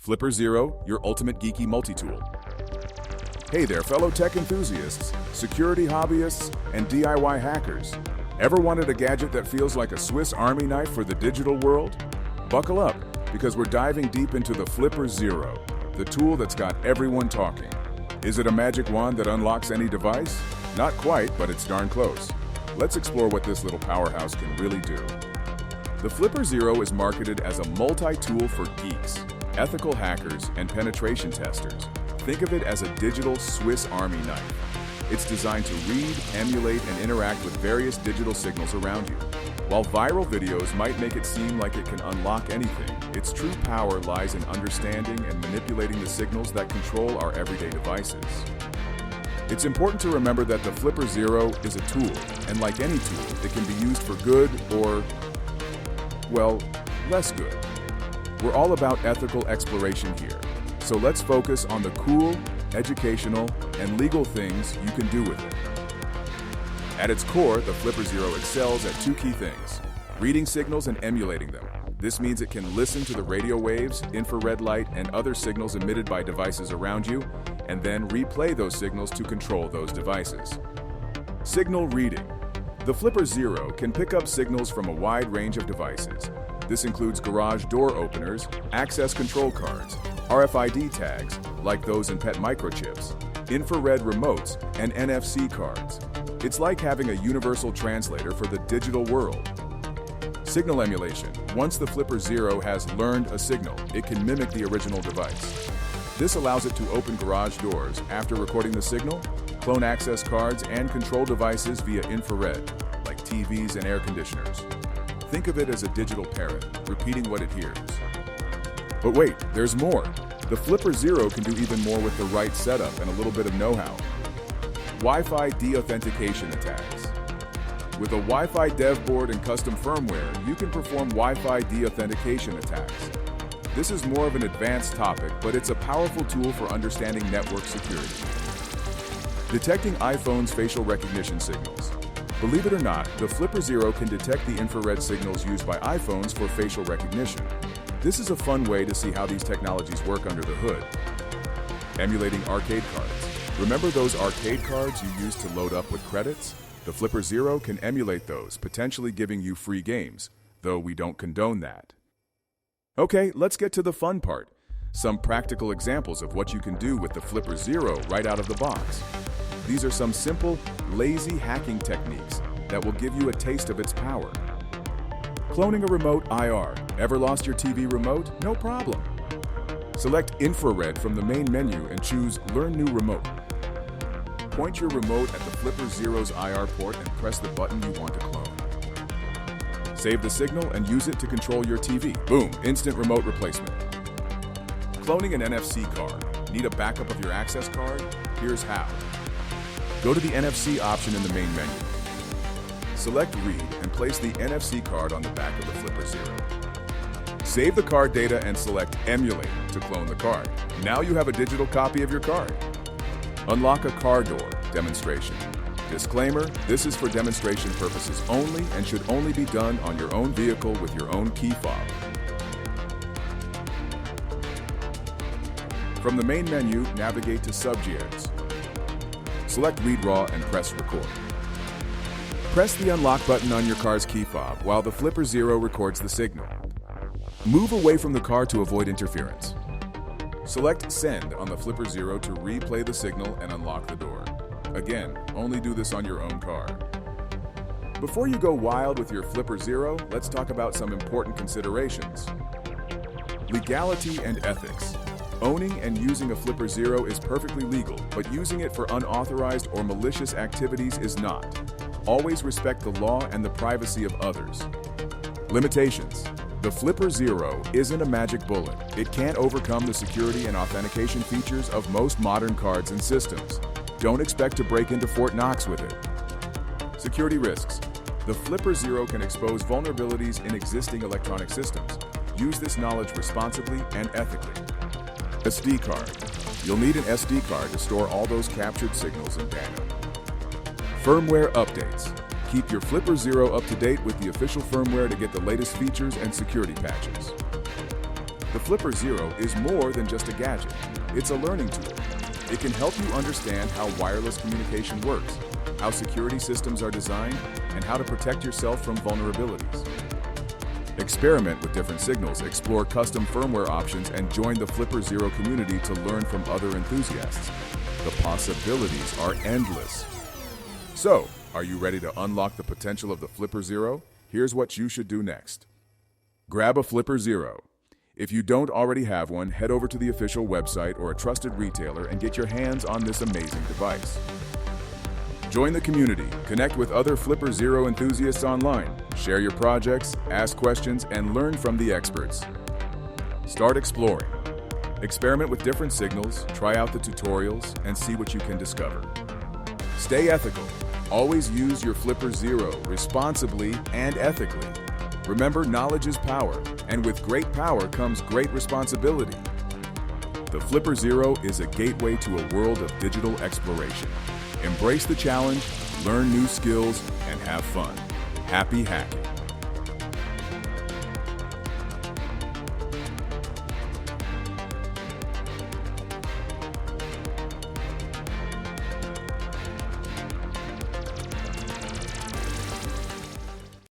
Flipper Zero, your ultimate geeky multi-tool. Hey there, fellow tech enthusiasts, security hobbyists, and DIY hackers. Ever wanted a gadget that feels like a Swiss Army knife for the digital world? Buckle up, because we're diving deep into the Flipper Zero, the tool that's got everyone talking. Is it a magic wand that unlocks any device? Not quite, but it's darn close. Let's explore what this little powerhouse can really do. The Flipper Zero is marketed as a multi-tool for geeks, ethical hackers, and penetration testers. Think of it as a digital Swiss Army knife. It's designed to read, emulate, and interact with various digital signals around you. While viral videos might make it seem like it can unlock anything, its true power lies in understanding and manipulating the signals that control our everyday devices. It's important to remember that the Flipper Zero is a tool, and like any tool, it can be used for good or, well, less good. We're all about ethical exploration here, so let's focus on the cool, educational, and legal things you can do with it. At its core, the Flipper Zero excels at two key things: reading signals and emulating them. This means it can listen to the radio waves, infrared light, and other signals emitted by devices around you, and then replay those signals to control those devices. Signal reading. The Flipper Zero can pick up signals from a wide range of devices. This includes garage door openers, access control cards, RFID tags, like those in pet microchips, infrared remotes, and NFC cards. It's like having a universal translator for the digital world. Signal emulation. Once the Flipper Zero has learned a signal, it can mimic the original device. This allows it to open garage doors after recording the signal, clone access cards, and control devices via infrared, like TVs and air conditioners. Think of it as a digital parrot, repeating what it hears. But wait, there's more. The Flipper Zero can do even more with the right setup and a little bit of know-how. Wi-Fi deauthentication attacks. With a Wi-Fi dev board and custom firmware, you can perform Wi-Fi deauthentication attacks. This is more of an advanced topic, but it's a powerful tool for understanding network security. Detecting iPhone's facial recognition signals. Believe it or not, the Flipper Zero can detect the infrared signals used by iPhones for facial recognition. This is a fun way to see how these technologies work under the hood. Emulating arcade cards. Remember those arcade cards you used to load up with credits? The Flipper Zero can emulate those, potentially giving you free games, though we don't condone that. Okay, let's get to the fun part. Some practical examples of what you can do with the Flipper Zero right out of the box. These are some simple, lazy hacking techniques that will give you a taste of its power. Cloning a remote IR. Ever lost your TV remote? No problem. Select Infrared from the main menu and choose Learn New Remote. Point your remote at the Flipper Zero's IR port and press the button you want to clone. Save the signal and use it to control your TV. Boom, instant remote replacement. Cloning an NFC card. Need a backup of your access card? Here's how. Go to the NFC option in the main menu. Select Read and place the NFC card on the back of the Flipper Zero. Save the card data and select Emulate to clone the card. Now you have a digital copy of your card. Unlock a car door demonstration. Disclaimer, this is for demonstration purposes only and should only be done on your own vehicle with your own key fob. From the main menu, navigate to Subgears. Select Read Raw and press Record. Press the unlock button on your car's key fob while the Flipper Zero records the signal. Move away from the car to avoid interference. Select Send on the Flipper Zero to replay the signal and unlock the door. Again, only do this on your own car. Before you go wild with your Flipper Zero, let's talk about some important considerations. Legality and ethics. Owning and using a Flipper Zero is perfectly legal, but using it for unauthorized or malicious activities is not. Always respect the law and the privacy of others. Limitations. The Flipper Zero isn't a magic bullet. It can't overcome the security and authentication features of most modern cards and systems. Don't expect to break into Fort Knox with it. Security risks. The Flipper Zero can expose vulnerabilities in existing electronic systems. Use this knowledge responsibly and ethically. SD card. You'll need an SD card to store all those captured signals and data. Firmware updates. Keep your Flipper Zero up to date with the official firmware to get the latest features and security patches. The Flipper Zero is more than just a gadget. It's a learning tool. It can help you understand how wireless communication works, how security systems are designed, and how to protect yourself from vulnerabilities. Experiment with different signals, explore custom firmware options, and join the Flipper Zero community to learn from other enthusiasts. The possibilities are endless. So, are you ready to unlock the potential of the Flipper Zero? Here's what you should do next. Grab a Flipper Zero. If you don't already have one, head over to the official website or a trusted retailer and get your hands on this amazing device. Join the community, connect with other Flipper Zero enthusiasts online, share your projects, ask questions, and learn from the experts. Start exploring. Experiment with different signals, try out the tutorials, and see what you can discover. Stay ethical. Always use your Flipper Zero responsibly and ethically. Remember, knowledge is power, and with great power comes great responsibility. The Flipper Zero is a gateway to a world of digital exploration. Embrace the challenge, learn new skills, and have fun. Happy hacking!